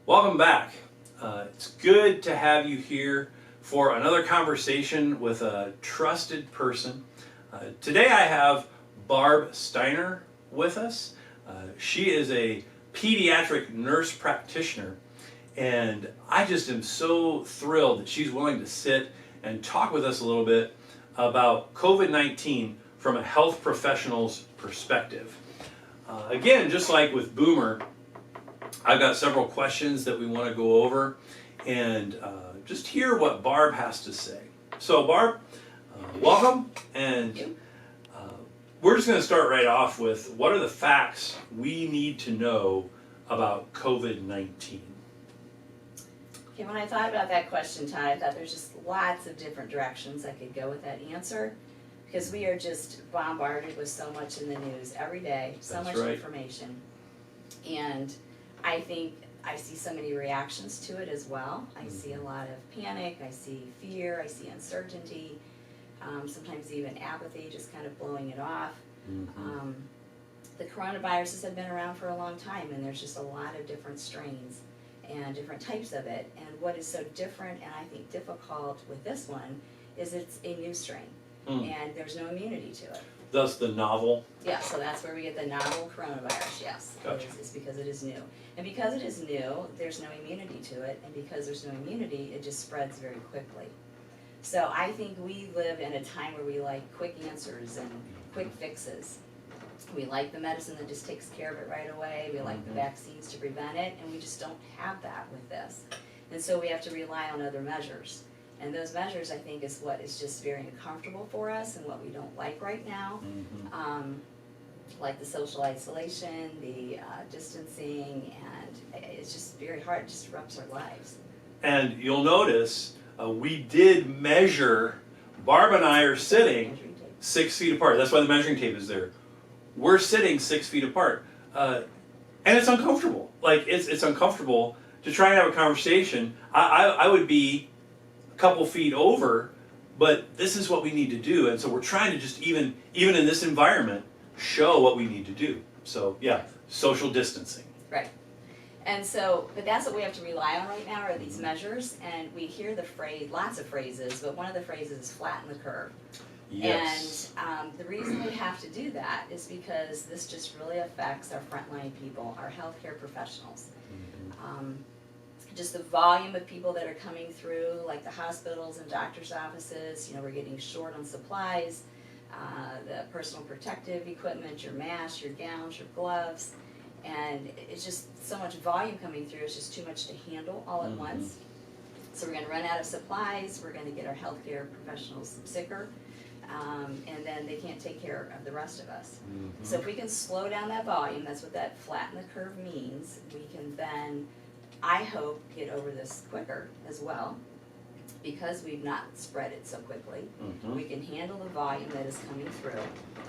Welcome back. It's good to have you here for another conversation with a trusted person. Today I have Barb Steiner with us. She is a pediatric nurse practitioner, and I just am so thrilled that she's willing to sit and talk with us a little bit about COVID-19 from a health professional's perspective. Again, just like with Boomer, I've got several questions that we want to go over and just hear what Barb has to say. So Barb, welcome, and we're just going to start right off with what are the facts we need to know about COVID-19? Okay, when I thought about that question, Todd, I thought there's just lots of different directions I could go with that answer, because we are just bombarded with so much in the news every day, so That's much right. information, and I think I see so many reactions to it as well. I see a lot of panic, I see fear, I see uncertainty, sometimes even apathy, just kind of blowing it off. The coronaviruses have been around for a long time, and there's just a lot of different strains and different types of it. And what is so different and I think difficult with this one is it's a new strain, and there's no immunity to it. Thus the novel. Yeah, so that's where we get the novel coronavirus, yes. Gotcha. It's because it is new. And because it is new, there's no immunity to it, and because there's no immunity, it just spreads very quickly. So I think we live in a time where we like quick answers and quick fixes. We like the medicine that just takes care of it right away, we like the vaccines to prevent it, and we just don't have that with this. And so we have to rely on other measures. And those measures, I think, is what is just very uncomfortable for us and what we don't like right now. Like the social isolation, the distancing, and it's just very hard, it disrupts our lives. And you'll notice we did measure, Barb and I are sitting Measuring tape. 6 feet apart. That's why the measuring tape is there. We're sitting 6 feet apart. And it's uncomfortable. Like, it's uncomfortable to try and have a conversation. I would be a couple feet over, but this is what we need to do. And so we're trying to just, even in this environment, show what we need to do. So yeah, social distancing. Right. And so, but that's what we have to rely on right now are these measures, and we hear the phrase, lots of phrases, but one of the phrases is flatten the curve. Yes. And the reason we have to do that is because this just really affects our frontline people, our healthcare professionals. Just the volume of people that are coming through, like the hospitals and doctors' offices, we're getting short on supplies, the personal protective equipment, your masks, your gowns, your gloves, and it's just so much volume coming through, it's just too much to handle all at once. So we're going to run out of supplies, we're going to get our healthcare professionals sicker, and then they can't take care of the rest of us. So if we can slow down that volume, that's what that flatten the curve means, we can then, I hope, get over this quicker as well, because we've not spread it so quickly. We can handle the volume that is coming through,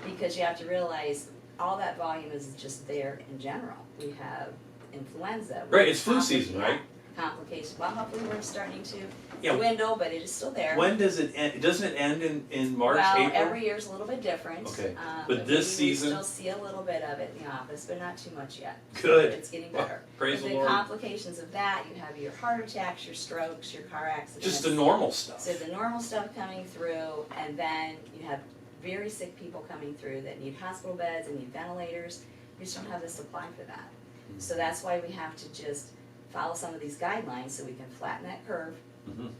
because you have to realize all that volume is just there in general. We have influenza. Right, it's flu season, right? Complications. Well, hopefully we're starting to Yeah. dwindle, but it is still there. When does it end? Doesn't it end in March, well, April? every year's a little bit different. Okay, but this season? We still see a little bit of it in the office, but not too much yet. Good. It's getting better. Praise but the the Lord. complications of that, you have your heart attacks, your strokes, your car accidents. Just the normal stuff. So the normal stuff coming through, and then you have very sick people coming through that need hospital beds and need ventilators. We just don't have the supply for that. So that's why we have to just follow some of these guidelines so we can flatten that curve. It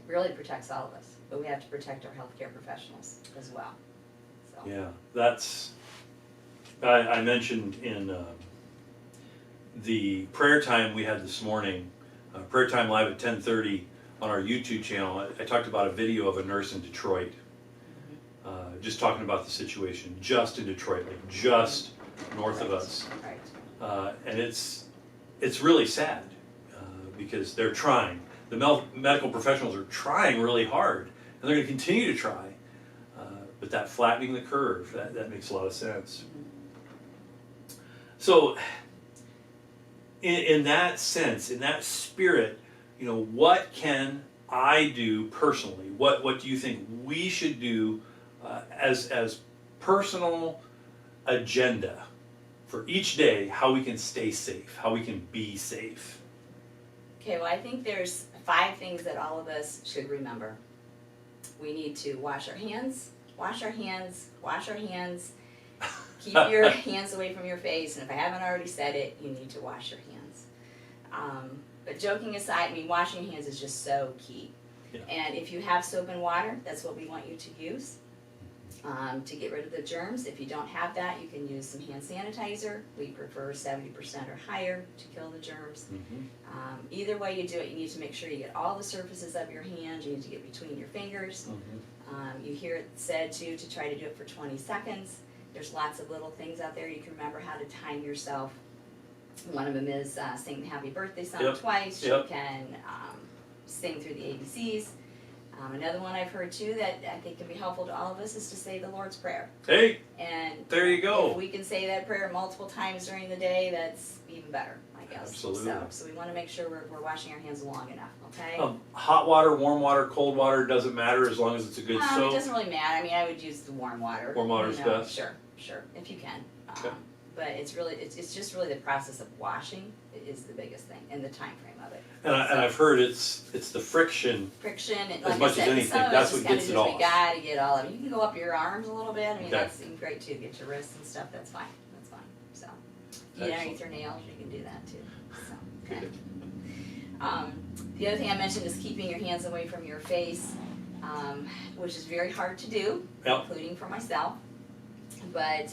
really protects all of us, but we have to protect our healthcare professionals as well. So. Yeah, that's, I mentioned in the prayer time we had this morning, prayer time live at 10:30 on our YouTube channel, I talked about a video of a nurse in Detroit, just talking about the situation just in Detroit, like just north of us. Right. And it's really sad because they're trying. The medical professionals are trying really hard, and they're going to continue to try. But that flattening the curve, that makes a lot of sense. So in that sense, in that spirit, what can I do personally? What do you think we should do as personal agenda for each day, how we can stay safe, how we can be safe? Okay, well, I think there's 5 things that all of us should remember. We need to wash our hands, wash our hands, wash our hands. Keep your hands away from your face, and if I haven't already said it, you need to wash your hands. But joking aside, I mean, washing your hands is just so key. Yeah. And if you have soap and water, that's what we want you to use to get rid of the germs. If you don't have that, you can use some hand sanitizer. We prefer 70% or higher to kill the germs. Either way you do it, you need to make sure you get all the surfaces of your hand. You need to get between your fingers. You hear it said too to try to do it for 20 seconds. There's lots of little things out there you can remember how to time yourself. One of them is sing the happy birthday song twice. You can sing through the ABCs. Another one I've heard too that I think can be helpful to all of us is to say the Lord's Prayer. Hey, and there you go. If we can say that prayer multiple times during the day, that's even better, I guess. Absolutely. So we want to make sure we're washing our hands long enough, okay? Hot water, warm water, cold water, doesn't matter as long as it's a good soap. It doesn't really matter. I mean, I would use the warm water. Warm water is best? Sure, if you can. Okay. But it's just really the process of washing is the biggest thing, and the time frame of it. And I've heard it's the friction. And as much as anything, that's what gets it off. We gotta get all of it. You can go up your arms a little bit. I mean, that's great too. Get your wrists and stuff. That's fine. So, underneath your nails, you can do that too. So, okay. The other thing I mentioned is keeping your hands away from your face, which is very hard to do, including for myself. But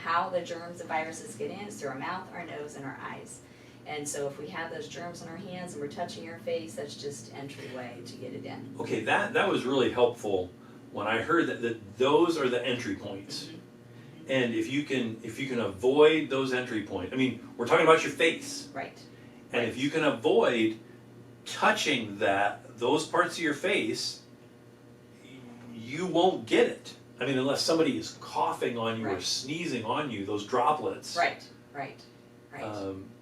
how the germs and viruses get in is through our mouth, our nose, and our eyes. And so if we have those germs on our hands and we're touching your face, that's just entryway to get it in. Okay, that was really helpful when I heard that those are the entry points. And if you can avoid those entry points, I mean, we're talking about your face. Right. And if you can avoid touching those parts of your face, you won't get it. I mean, unless somebody is coughing on you or sneezing on you, those droplets. Right.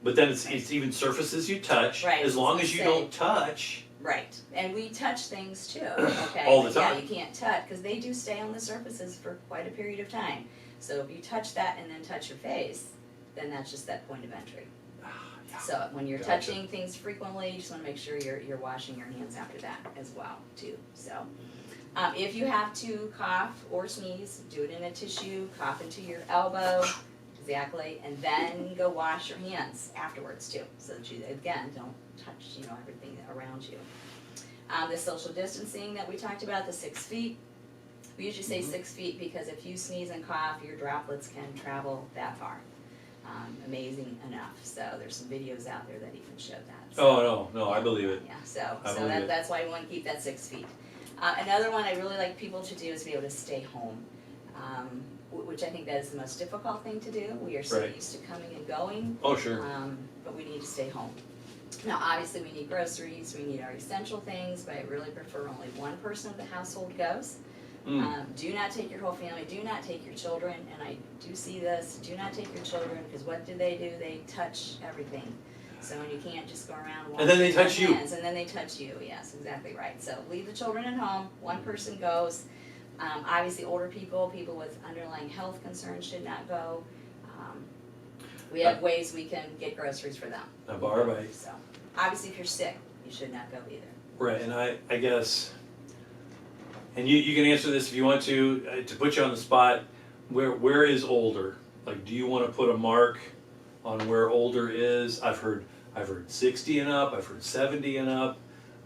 But then it's even surfaces you touch. Right. As long as you don't touch. Right. And we touch things too. Okay. All the time. Yeah, you can't touch because they do stay on the surfaces for quite a period of time. So if you touch that and then touch your face, then that's just that point of entry. So when you're touching things frequently, you just want to make sure you're washing your hands after that as well too. So if you have to cough or sneeze, do it in a tissue, cough into your elbow, exactly, and then go wash your hands afterwards too, so that you, again, don't touch, everything around you. The social distancing that we talked about, the 6 feet, we usually say 6 feet because if you sneeze and cough, your droplets can travel that far. Amazing enough. So there's some videos out there that even show that. So, no, I believe it. Yeah, so that's why we want to keep that 6 feet. Another one I really like people to do is be able to stay home, which I think that is the most difficult thing to do. We are so used to coming and going. Oh, sure. But we need to stay home. Now, obviously, we need groceries, we need our essential things, but I really prefer only one person of the household goes. Do not take your whole family, do not take your children, and I do see this, do not take your children, because what do? They touch everything. So you can't just go around washing and then they touch you. hands, and then they touch you, yes, exactly right. So leave the children at home, one person goes. Obviously older people with underlying health concerns should not go. We have ways we can get groceries for them. Now, Barb, So obviously if you're sick, you should not go either. Right, and I guess, and you can answer this if you want to put you on the spot, where is older? Like, do you want to put a mark on where older is? I've heard 60 and up, I've heard 70 and up,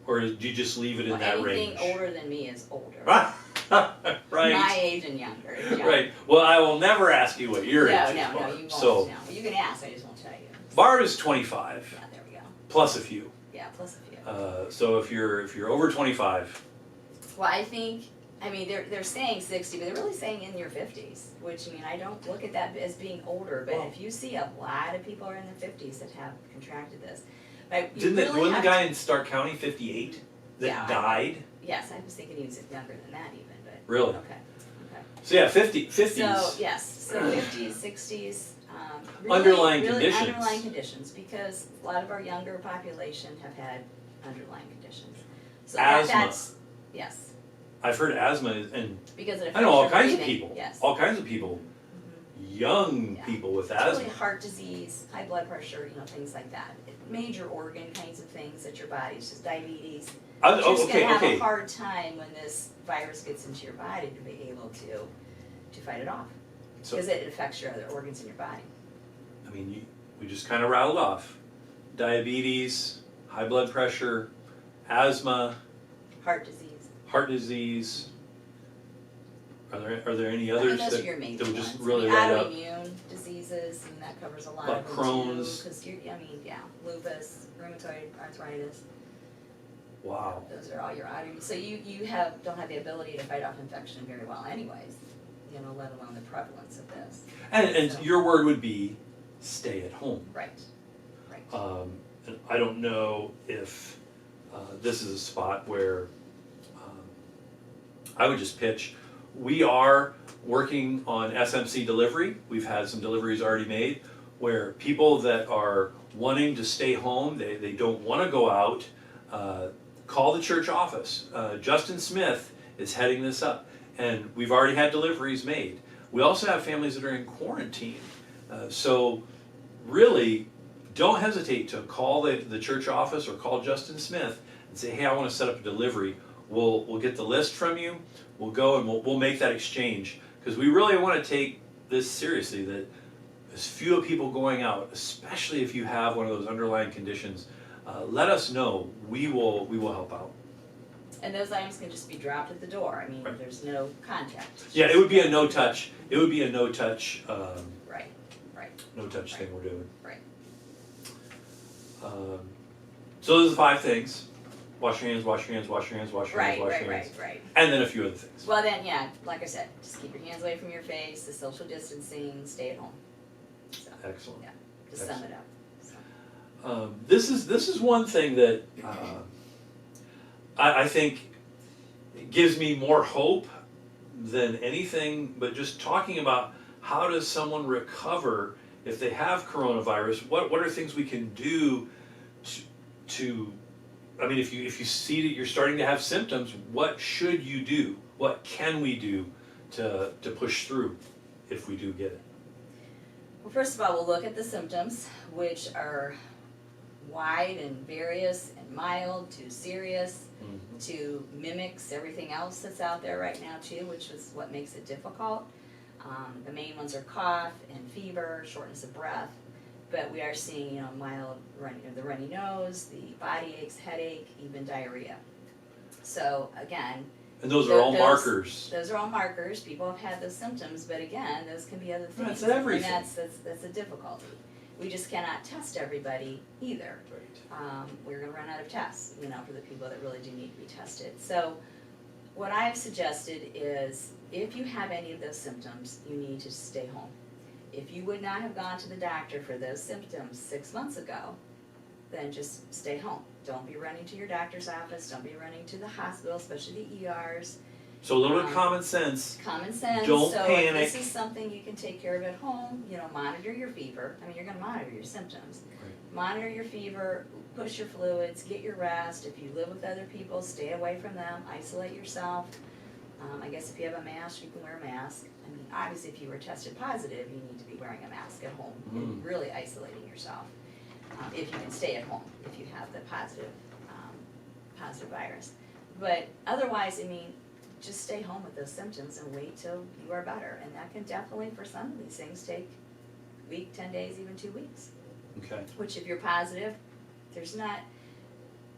or do you just leave it in that range? Anything older than me is older. Right. My age and younger. Right. Well, I will never ask you what your age is. No, you won't. So, no. You can ask, I just won't tell you. Barb is 25. Yeah, there we go. Plus a few. Yeah, plus a few. So if you're over 25. Well, they're saying 60, but they're really saying in your 50s, which, I don't look at that as being older, but if you see a lot of people are in their 50s that have contracted this. Wasn't the guy in Stark County 58 that died? Yes, I was thinking he was younger than that even, but. Really? Okay. So yeah, 50s. So, yes, 50s, 60s. Underlying conditions. Underlying conditions, because a lot of our younger population have had underlying conditions. So asthma. Yes. I've heard asthma, and because I know all kinds of breathing. people. Yes. All kinds of people young Yeah. people with It's asthma. really heart disease, high blood pressure, things like that. Major organ kinds of things that your body's just diabetes. You're just gonna have a hard time when this virus gets into your body to be able to fight it off. So, Because it affects your other organs in your body. I mean, we just kind of rattled off diabetes, high blood pressure, asthma, Heart disease. heart disease. Are there any I mean, others those that, are your major that would ones. just really light up? Autoimmune diseases, and that covers a lot Like of them Crohn's. too. Because lupus, rheumatoid arthritis. Wow. Those are all your autoimmune. So you don't have the ability to fight off infection very well, anyways. Let alone the prevalence of this. And So- your word would be stay at home. Right. Right. And I don't know if this is a spot where I would just pitch. We are working on SMC delivery. We've had some deliveries already made where people that are wanting to stay home, they don't want to go out, call the church office. Justin Smith is heading this up, and we've already had deliveries made. We also have families that are in quarantine. So really, don't hesitate to call the church office or call Justin Smith and say, hey, I want to set up a delivery. We'll get the list from you. We'll go and we'll make that exchange, because we really want to take this seriously, that as few people going out, especially if you have one of those underlying conditions, let us know. We will help out. And those items can just be dropped at the door. I mean, Right. there's no contact. It's Yeah, it just- would be a no touch. It would be a no touch. Right. Right. No touch thing we're doing. Right. So those are the 5 things. Wash your hands, wash your hands, wash your hands, wash your hands, Right. wash your Right. hands. Right. And then a few other things. Well, then, like I said, just keep your hands away from your face. The social distancing. Stay at home. So, Excellent. yeah. To sum it up. So. This is one thing that I think gives me more hope than anything, but just talking about how does someone recover if they have coronavirus. What are things we can do to I mean, if you see that you're starting to have symptoms, what should you do? What can we do to push through if we do get it? Well, first of all, we'll look at the symptoms, which are wide and various and mild to serious to mimics everything else that's out there right now too, which is what makes it difficult. The main ones are cough and fever, shortness of breath, but we are seeing mild the runny nose, the body aches, headache, even diarrhea. So again, And those are all markers. those are all markers. People have had those symptoms, but again, those can be other things. That's everything. And that's a difficulty. We just cannot test everybody either. Right. We're going to run out of tests, for the people that really do need to be tested. So what I've suggested is if you have any of those symptoms, you need to stay home. If you would not have gone to the doctor for those symptoms 6 months ago, then just stay home. Don't be running to your doctor's office. Don't be running to the hospital, especially the ERs. So a little bit of common sense. Common sense. Don't so panic. If this is something you can take care of at home, monitor your fever. I mean, you're going to monitor your symptoms. Right. Monitor your fever, push your fluids, get your rest. If you live with other people, stay away from them, isolate yourself. I guess if you have a mask, you can wear a mask. I mean, obviously if you were tested positive, you need to be wearing a mask at home and really isolating yourself. If you can stay at home, if you have the positive virus. But otherwise, I mean, just stay home with those symptoms and wait till you are better. And that can definitely, for some of these things, take a week, 10 days, even 2 weeks. Okay. Which if you're positive, there's not,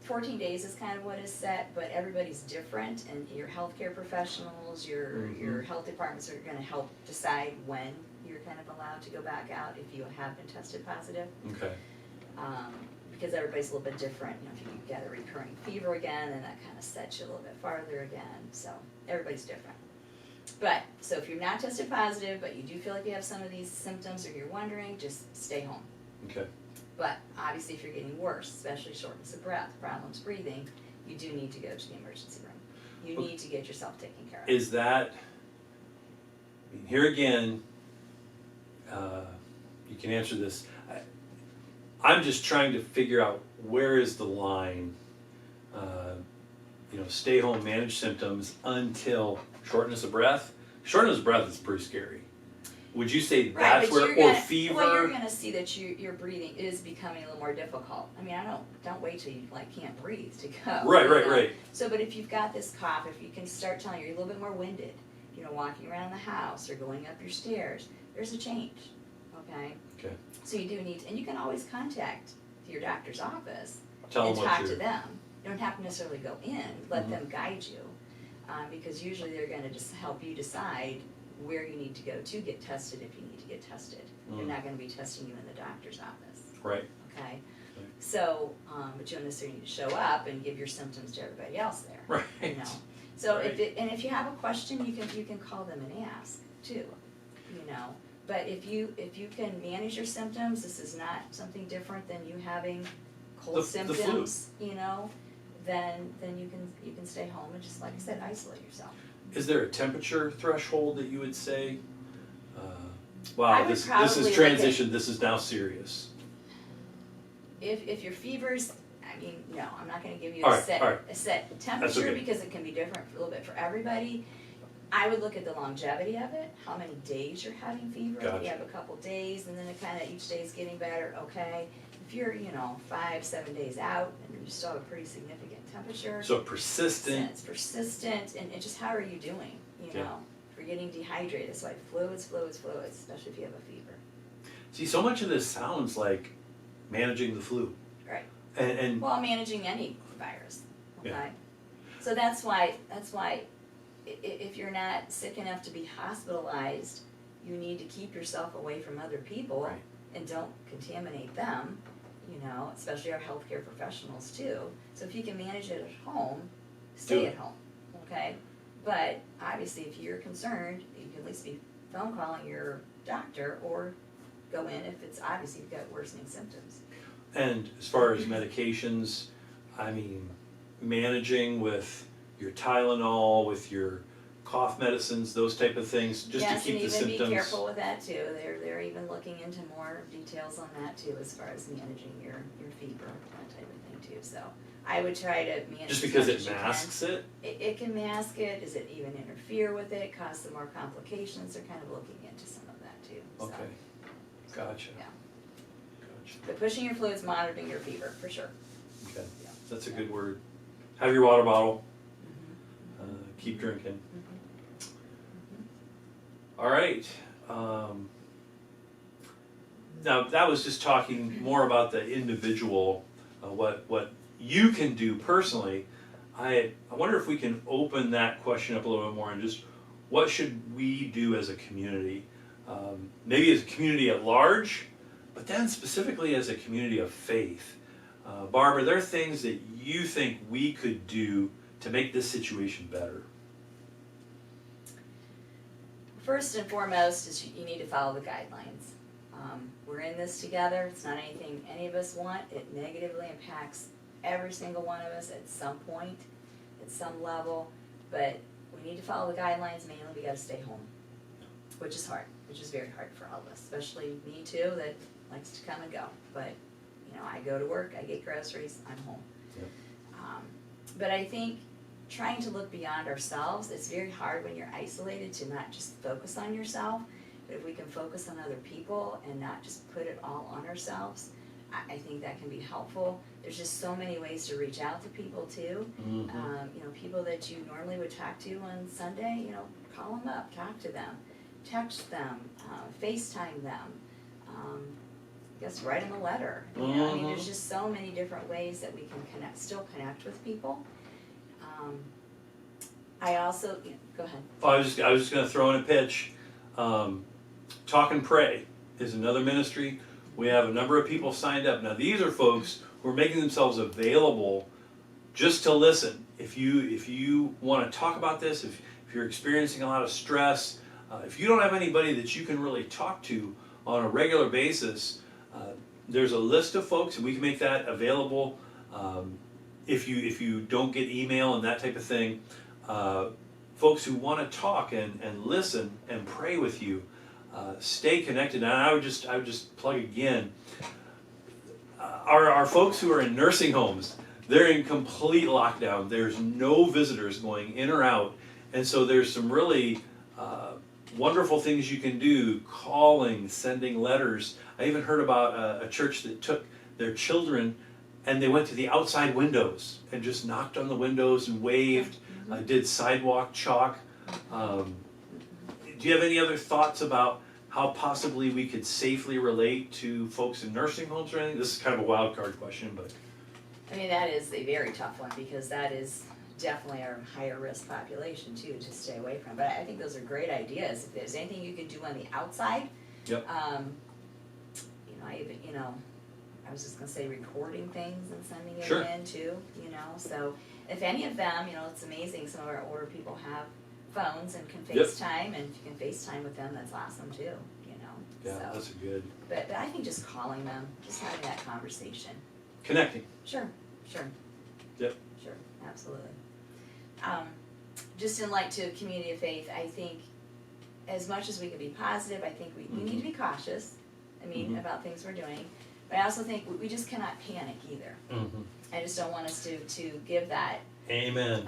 14 days is kind of what is set, but everybody's different, and your healthcare professionals, your health departments are gonna help decide when you're kind of allowed to go back out if you have been tested positive. Okay. Because everybody's a little bit different, if you get a recurring fever again, then that kind of sets you a little bit farther again, so everybody's different. But, so if you're not tested positive, but you do feel like you have some of these symptoms or you're wondering, just stay home. Okay. But obviously if you're getting worse, especially shortness of breath, problems breathing, you do need to go to the emergency room. You need to get yourself taken care of. Is that, here again, you can answer this. I'm just trying to figure out where is the line, stay home, manage symptoms until shortness of breath. Shortness of breath is pretty scary. Would you say Right, that's but where, you're or gonna, fever? well, you're gonna see that your breathing is becoming a little more difficult. I mean, don't wait till you like can't breathe to go. Right, you right, know? right. So, but if you've got this cough, if you can start telling you're a little bit more winded, you know, walking around the house or going up your stairs, there's a change, okay? Okay. So you do need, and you can always contact your doctor's office Tell and them what talk you're. to them. You don't have to necessarily go in, let Mhm. them guide you, because usually they're gonna just help you decide where you need to go to get tested if you need to get tested. They're not gonna be testing you in the doctor's office, Right. okay? So, but you don't necessarily need to show up and give your symptoms to everybody else there. Right. You know, so Right. if you have a question, you can call them and ask too, you know. But if you can manage your symptoms, this is not something different than you having cold The flu. symptoms, you know, then you can stay home and just like I said, isolate yourself. Is there a temperature threshold that you would say? I Wow, would this probably is look at- transition. This is now serious. If your fever's, I mean, no, I'm not gonna give you All a right, set, all right. a set temperature okay. because it can be different a little bit for everybody. I would look at the longevity of it, how many days you're having fever. If Gotcha. you have a couple days and then it kinda, each day's getting better, okay. If you're, 5-7 days out and you still have a pretty significant temperature. So persistent. It's persistent and just how are you doing, Yeah. If you're getting dehydrated, that's why fluids, especially if you have a fever. See, so much of this sounds like managing the flu. Right. And Well, managing any virus, okay? Yeah. So that's why if you're not sick enough to be hospitalized, you need to keep yourself away from other people Right. and don't contaminate them, especially our healthcare professionals too. So if you can manage it at home, stay Do at it. home, okay? But obviously, if you're concerned, you can at least be phone calling your doctor or go in if it's obviously you've got worsening symptoms. And as far as medications, I mean, managing with your Tylenol, with your cough medicines, those type of things, just to keep the Yes, and even symptoms. be careful with that too. They're even looking into more details on that too, as far as managing your fever, that type of thing too. So I would try to manage Just as because much it as you can. masks it? It can mask it. Does it even interfere with it? Cause some more complications? They're kind of looking into some of that too. So, Okay, gotcha. Yeah. Gotcha, But pushing your fluids, monitoring your fever for sure. okay, Yeah. that's a good word. Have your water bottle, Mm-hmm. keep drinking. Mm-hmm. All right. Now that was just talking more about the individual, what you can do personally. I wonder if we can open that question up a little bit more and just what should we do as a community, maybe as a community at large, but then specifically as a community of faith. Barb, are there things that you think we could do to make this situation better? First and foremost is you need to follow the guidelines. We're in this together. It's not anything any of us want. It negatively impacts every single one of us at some point, at some level. But we need to follow the guidelines. Mainly, we got to stay home, which is hard, which is very hard for all of us, especially me too, that likes to come and go. But I go to work, I get groceries, I'm home. Yep. But I think trying to look beyond ourselves, it's very hard when you're isolated to not just focus on yourself, but if we can focus on other people and not just put it all on ourselves, I think that can be helpful. There's just so many ways to reach out to people too. Mm-hmm. People that you normally would talk to on Sunday, call them up, talk to them, text them, FaceTime them. I guess write them a letter. I mean, there's just so many different ways that we can still connect with people. I also, go ahead. I was just going to throw in a pitch. Talk and Pray is another ministry. We have a number of people signed up. Now these are folks who are making themselves available just to listen. If you want to talk about this, if you're experiencing a lot of stress, if you don't have anybody that you can really talk to on a regular basis, there's a list of folks, and we can make that available. If you don't get email and that type of thing, folks who want to talk and listen and pray with you, stay connected. And I would just plug again. Our folks who are in nursing homes, they're in complete lockdown. There's no visitors going in or out, and so there's some really wonderful things you can do, calling, sending letters. I even heard about a church that took their children and they went to the outside windows and just knocked on the windows and waved, did sidewalk chalk. Do you have any other thoughts about how possibly we could safely relate to folks in nursing homes or anything? This is kind of a wild card question, but. I mean, that is a very tough one because that is definitely our higher risk population too to stay away from. But I think those are great ideas. If there's anything you can do on the outside, Yep. I was just gonna say recording things and sending it Sure. in too, so if any of them, it's amazing, some of our older people have phones and can Yep. FaceTime, and if you can FaceTime with them, that's awesome too, Yeah, so. that's a good. But I think just calling them, just having that conversation. Connecting. Sure. Yep. Sure, absolutely. Just in light to community of faith, I think as much as we can be positive, I think we need to be cautious, about things we're doing. But I also think we just cannot panic either. Mm-hmm. I just don't want us to give that, Amen.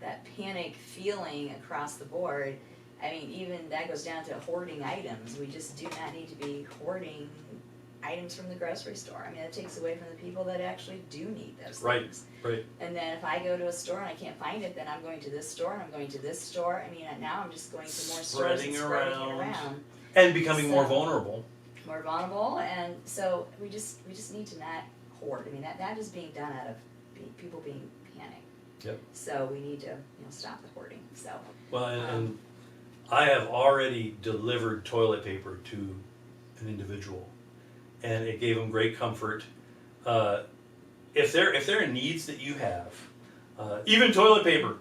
that panic feeling across the board. I mean, even that goes down to hoarding items. We just do not need to be hoarding items from the grocery store. I mean, that takes away from the people that actually do need those things. Right. And then if I go to a store and I can't find it, then I'm going to this store and I'm going to this store. I mean, now I'm just going to more stores and spreading it around. And becoming more So- vulnerable. More vulnerable, and so we just need to not hoard. I mean, that is being done out of people being panicked. Yep. So we need to stop the hoarding. So. Well, and I have already delivered toilet paper to an individual, and it gave them great comfort. If there are needs that you have, even toilet paper,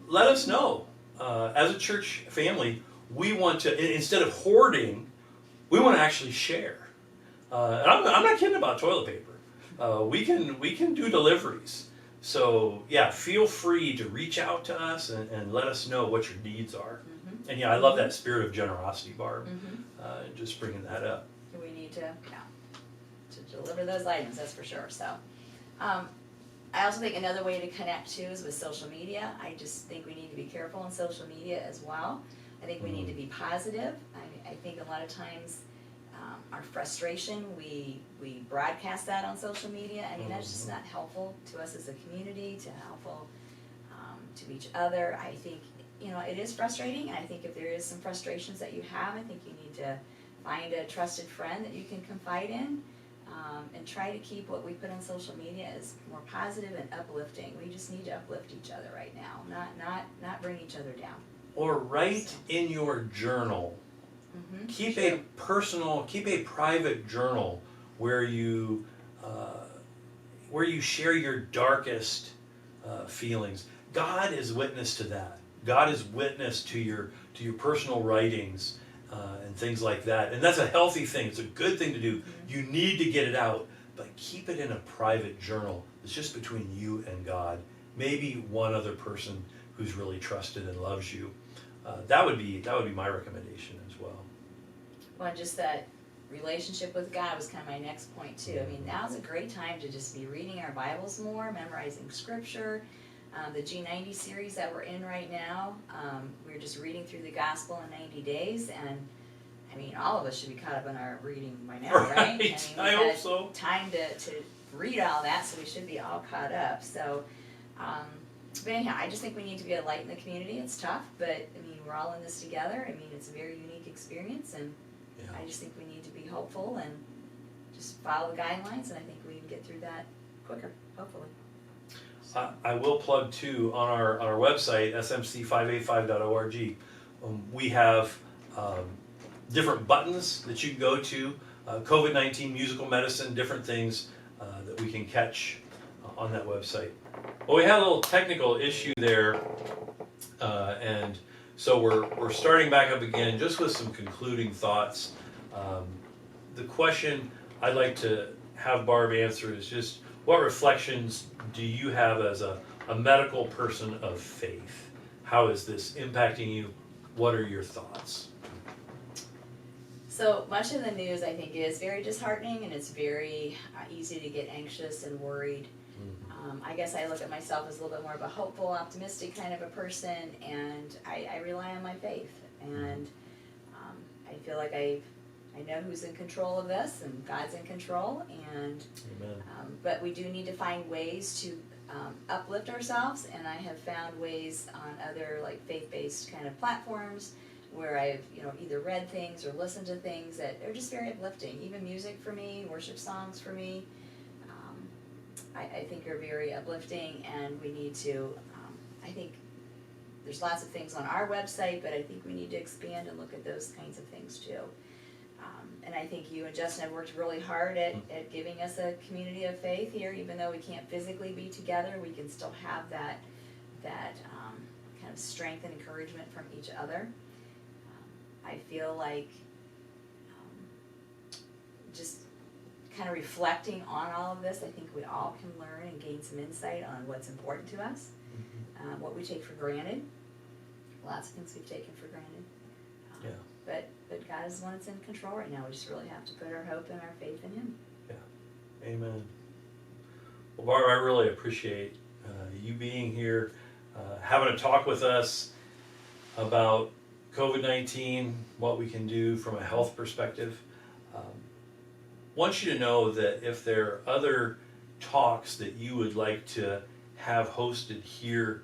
let us know. As a church family, we want to, instead of hoarding, we want to actually share. And I'm not kidding about toilet paper. We can do deliveries. So yeah, feel free to reach out to us and let us know what your needs are. And yeah, I love that spirit of generosity, Barb. Just bringing that up. We need to deliver those items, that's for sure. So, I also think another way to connect too is with social media. I just think we need to be careful on social media as well. I think we need to be positive. I think a lot of times our frustration, we broadcast that on social media. I mean, that's just not helpful to us as a community, helpful to each other. I think, it is frustrating, and I think if there is some frustrations that you have, I think you need to find a trusted friend that you can confide in, and try to keep what we put on social media as more positive and uplifting. We just need to uplift each other right now, not bring each other down. Or write in your journal. Keep a private journal where you share your darkest feelings. God is witness to that. God is witness to your personal writings and things like that. And that's a healthy thing. It's a good thing to do. You need to get it out, but keep it in a private journal. It's just between you and God. Maybe one other person who's really trusted and loves you. That would be my recommendation as well. Well, just that relationship with God was kind of my next point too. I mean, now's a great time to just be reading our Bibles more, memorizing scripture. The G90 series that we're in right now, we're just reading through the gospel in 90 days, and I mean, all of us should be caught up in our reading by now, right? I mean, I hope so. Time to read all that, so we should be all caught up. So, but anyhow, I just think we need to be a light in the community. It's tough, but I mean, we're all in this together. I mean, it's a very unique experience, and I just think we need to be hopeful and just follow the guidelines, and I think we can get through that quicker, hopefully. I will plug too on our website, smc585.org. We have different buttons that you can go to, COVID-19, musical medicine, different things that we can catch on that website. Well, we had a little technical issue there, and so we're starting back up again just with some concluding thoughts. The question I'd like to have Barb answer is just, what reflections do you have as a medical person of faith? How is this impacting you? What are your thoughts? So So much of the news, I think, is very disheartening, and it's very easy to get anxious and worried. I guess I look at myself as a little bit more of a hopeful, optimistic kind of a person, and I rely on my faith. And I feel like I know who's in control of this, and God's in control. And but we do need to find ways to uplift ourselves, and I have found ways on other like faith-based kind of platforms where I've either read things or listened to things that are just very uplifting. Even music for me, worship songs for me, I think are very uplifting, and we need to, I think there's lots of things on our website, but I think we need to expand and look at those kinds of things too. And I think you and Justin have worked really hard at giving us a community of faith here. Even though we can't physically be together, we can still have that kind of strength and encouragement from each other. I feel like just kind of reflecting on all of this, I think we all can learn and gain some insight on what's important to us, what we take for granted. Lots of things we've taken for granted. But God is the one that's in control right now. We just really have to put our hope and our faith in Him. Yeah, amen. Well, Barb, I really appreciate you being here, having a talk with us about COVID-19, what we can do from a health perspective. Want you to know that if there are other talks that you would like to have hosted here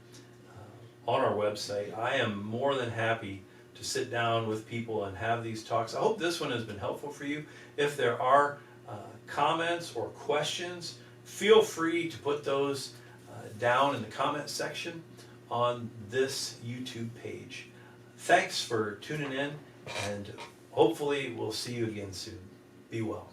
on our website, I am more than happy to sit down with people and have these talks. I hope this one has been helpful for you. If there are comments or questions, feel free to put those down in the comment section on this YouTube page. Thanks for tuning in, and hopefully we'll see you again soon. Be well.